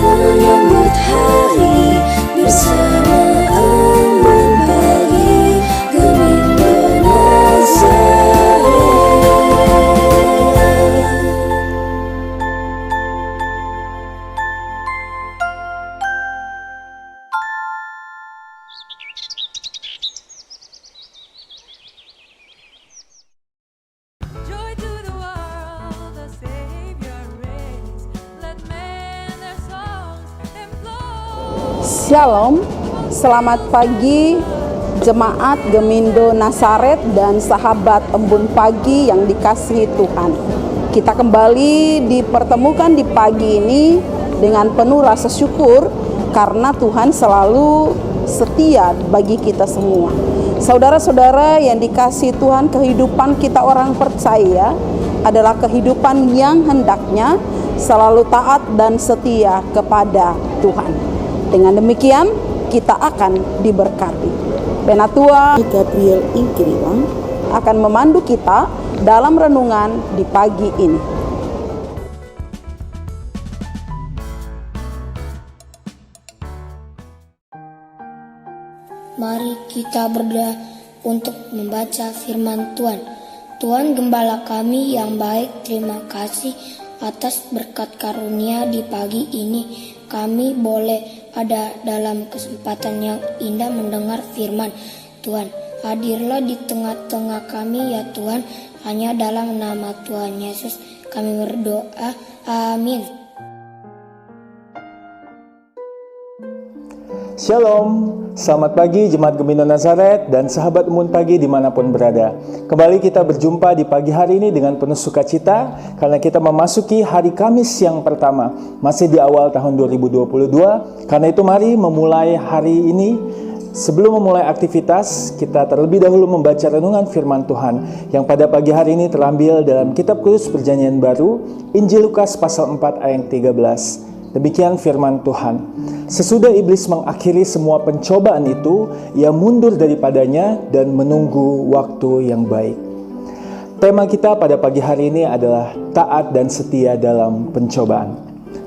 Menyambut hari bersama Aman Pagi Gemindo Nazaret. Joy to the world, the Savior reigns. Let men their songs employ. Shalom, selamat pagi Jemaat Gemindo Nazaret dan sahabat Embun Pagi yang dikasihi Tuhan. Kita kembali dipertemukan di pagi ini dengan penuh rasa syukur karena Tuhan selalu setia bagi kita semua. Saudara-saudara yang dikasihi Tuhan, kehidupan kita orang percaya adalah kehidupan yang hendaknya selalu taat dan setia kepada Tuhan. Dengan demikian, kita akan diberkati. Penatua Gabriel Ingkiriwang akan memandu kita dalam renungan di pagi ini. Mari kita berdoa untuk membaca firman Tuhan. Tuhan Gembala kami yang baik, terima kasih atas berkat karunia di pagi ini. Kami boleh ada dalam kesempatan yang indah mendengar firman Tuhan. Hadirlah di tengah-tengah kami ya Tuhan. Hanya dalam nama Tuhan Yesus kami berdoa. Amin. Shalom, selamat pagi Jemaat Gemindo Nazaret dan sahabat Embun Pagi dimanapun berada. Kembali kita berjumpa di pagi hari ini dengan penuh sukacita karena kita memasuki hari Kamis yang pertama, masih di awal tahun 2022. Karena itu mari memulai hari ini. Sebelum memulai aktivitas, kita terlebih dahulu membaca renungan firman Tuhan yang pada pagi hari ini terambil dalam Kitab Kudus Perjanjian Baru, Injil Lukas pasal 4 ayat 13. Demikian firman Tuhan. Sesudah iblis mengakhiri semua pencobaan itu, ia mundur daripadanya dan menunggu waktu yang baik. Tema kita pada pagi hari ini adalah taat dan setia dalam pencobaan.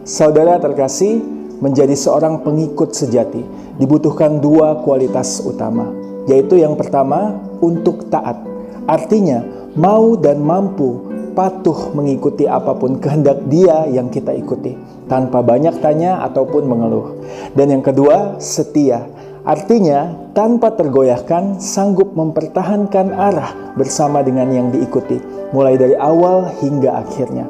Saudara terkasih, menjadi seorang pengikut sejati dibutuhkan dua kualitas utama, yaitu yang pertama, untuk taat. Artinya, mau dan mampu patuh mengikuti apapun kehendak Dia yang kita ikuti, tanpa banyak tanya ataupun mengeluh. Dan yang kedua, setia. Artinya, tanpa tergoyahkan, sanggup mempertahankan arah bersama dengan yang diikuti, mulai dari awal hingga akhirnya.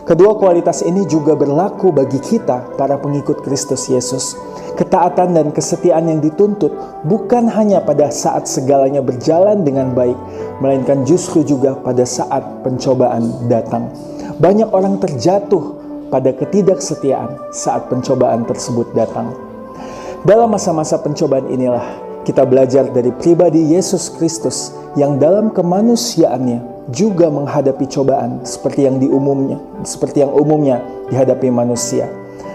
Kedua kualitas ini juga berlaku bagi kita, para pengikut Kristus Yesus. Ketaatan dan kesetiaan yang dituntut bukan hanya pada saat segalanya berjalan dengan baik, melainkan justru juga pada saat pencobaan datang. Banyak orang terjatuh pada ketidaksetiaan saat pencobaan tersebut datang. Dalam masa-masa pencobaan inilah kita belajar dari pribadi Yesus Kristus yang dalam kemanusiaannya juga menghadapi cobaan seperti yang umumnya dihadapi manusia.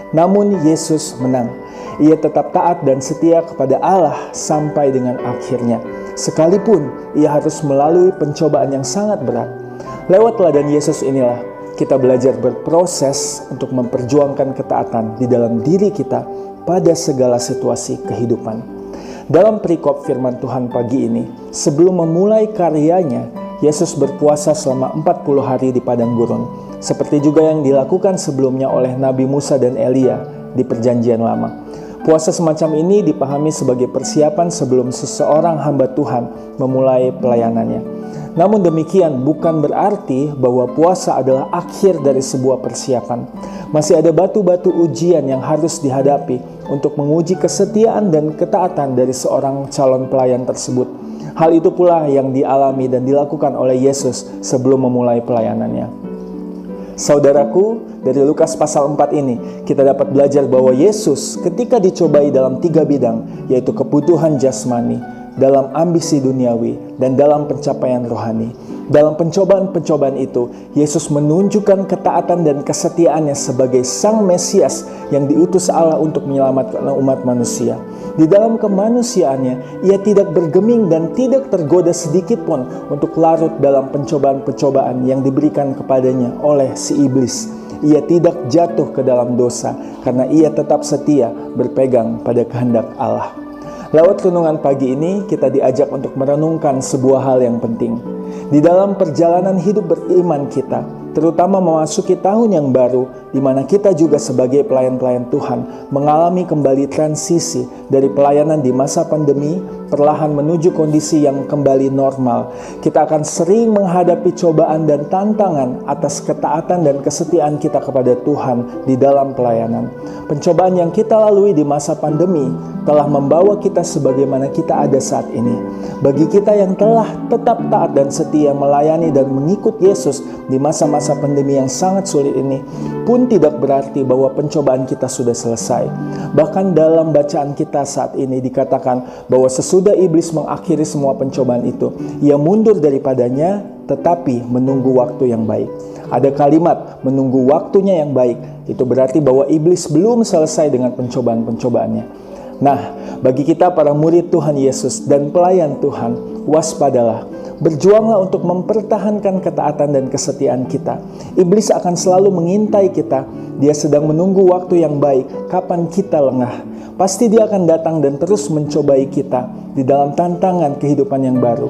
Namun Yesus menang. Ia tetap taat dan setia kepada Allah sampai dengan akhirnya, sekalipun ia harus melalui pencobaan yang sangat berat. Lewat teladan Yesus inilah kita belajar berproses untuk memperjuangkan ketaatan di dalam diri kita pada segala situasi kehidupan. Dalam perikop firman Tuhan pagi ini, sebelum memulai karyanya, Yesus berpuasa selama 40 hari di padang gurun, seperti juga yang dilakukan sebelumnya oleh Nabi Musa dan Elia di Perjanjian Lama. Puasa semacam ini dipahami sebagai persiapan sebelum seseorang hamba Tuhan memulai pelayanannya. Namun demikian bukan berarti bahwa puasa adalah akhir dari sebuah persiapan. Masih ada batu-batu ujian yang harus dihadapi untuk menguji kesetiaan dan ketaatan dari seorang calon pelayan tersebut. Hal itu pula yang dialami dan dilakukan oleh Yesus sebelum memulai pelayanannya. Saudaraku, dari Lukas pasal 4 ini kita dapat belajar bahwa Yesus ketika dicobai dalam 3 bidang, yaitu kebutuhan jasmani, dalam ambisi duniawi, dan dalam pencapaian rohani. Dalam pencobaan-pencobaan itu, Yesus menunjukkan ketaatan dan kesetiaannya sebagai Sang Mesias yang diutus Allah untuk menyelamatkan umat manusia. Di dalam kemanusiaannya, ia tidak bergeming dan tidak tergoda sedikit pun untuk larut dalam pencobaan-pencobaan yang diberikan kepadanya oleh si iblis. Ia tidak jatuh ke dalam dosa karena ia tetap setia berpegang pada kehendak Allah. Lewat renungan pagi ini, kita diajak untuk merenungkan sebuah hal yang penting. Di dalam perjalanan hidup beriman kita, terutama memasuki tahun yang baru, di mana kita juga sebagai pelayan-pelayan Tuhan mengalami kembali transisi dari pelayanan di masa pandemi, perlahan menuju kondisi yang kembali normal. Kita akan sering menghadapi cobaan dan tantangan atas ketaatan dan kesetiaan kita kepada Tuhan di dalam pelayanan. Pencobaan yang kita lalui di masa pandemi telah membawa kita sebagaimana kita ada saat ini. Bagi kita yang telah tetap taat dan setia melayani dan mengikut Yesus di masa-masa pandemi yang sangat sulit ini, pun tidak berarti bahwa pencobaan kita sudah selesai. Bahkan dalam bacaan kita saat ini dikatakan bahwa sesudah iblis mengakhiri semua pencobaan itu, ia mundur daripadanya tetapi menunggu waktu yang baik. Ada kalimat menunggu waktunya yang baik, itu berarti bahwa iblis belum selesai dengan pencobaan-pencobaannya. Nah, bagi kita para murid Tuhan Yesus dan pelayan Tuhan, waspadalah. Berjuanglah untuk mempertahankan ketaatan dan kesetiaan kita. Iblis akan selalu mengintai kita. Dia sedang menunggu waktu yang baik, kapan kita lengah. Pasti dia akan datang dan terus mencobai kita di dalam tantangan kehidupan yang baru.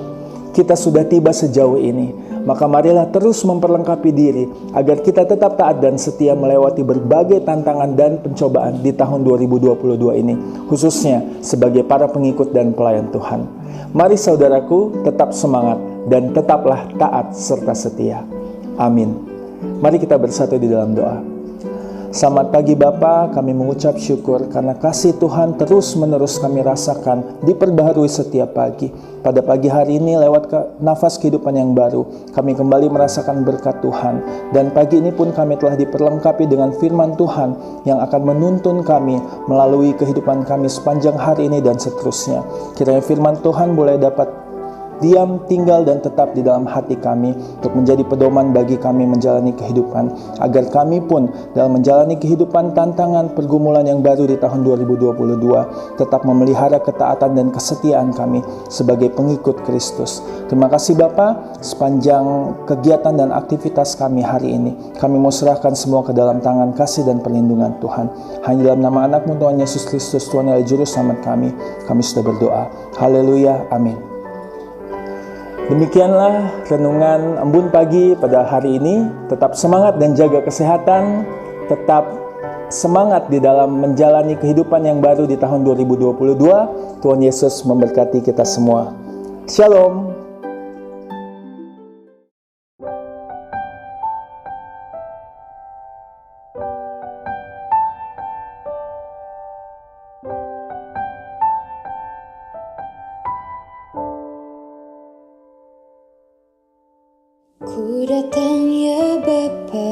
Kita sudah tiba sejauh ini, maka marilah terus memperlengkapi diri agar kita tetap taat dan setia melewati berbagai tantangan dan pencobaan di tahun 2022 ini, khususnya sebagai para pengikut dan pelayan Tuhan. Mari saudaraku, tetap semangat dan tetaplah taat serta setia. Amin. Mari kita bersatu di dalam doa. Selamat pagi Bapa, kami mengucap syukur karena kasih Tuhan terus-menerus kami rasakan diperbaharui setiap pagi. Pada pagi hari ini lewat nafas kehidupan yang baru, kami kembali merasakan berkat Tuhan. Dan pagi ini pun kami telah diperlengkapi dengan firman Tuhan yang akan menuntun kami melalui kehidupan kami sepanjang hari ini dan seterusnya. Kiranya firman Tuhan boleh dapat diam, tinggal, dan tetap di dalam hati kami untuk menjadi pedoman bagi kami menjalani kehidupan, agar kami pun dalam menjalani kehidupan tantangan pergumulan yang baru di tahun 2022 tetap memelihara ketaatan dan kesetiaan kami sebagai pengikut Kristus. Terima kasih Bapa, sepanjang kegiatan dan aktivitas kami hari ini kami mau serahkan semua ke dalam tangan kasih dan perlindungan Tuhan. Hanya dalam nama anak-Mu Tuhan Yesus Kristus, Tuhan yang Juru Selamat kami sudah berdoa. Haleluya, amin. Demikianlah renungan Embun Pagi pada hari ini. Tetap semangat dan jaga kesehatan. Tetap semangat di dalam menjalani kehidupan yang baru di tahun 2022. Tuhan Yesus memberkati kita semua. Shalom. Ku datang ya Bapa,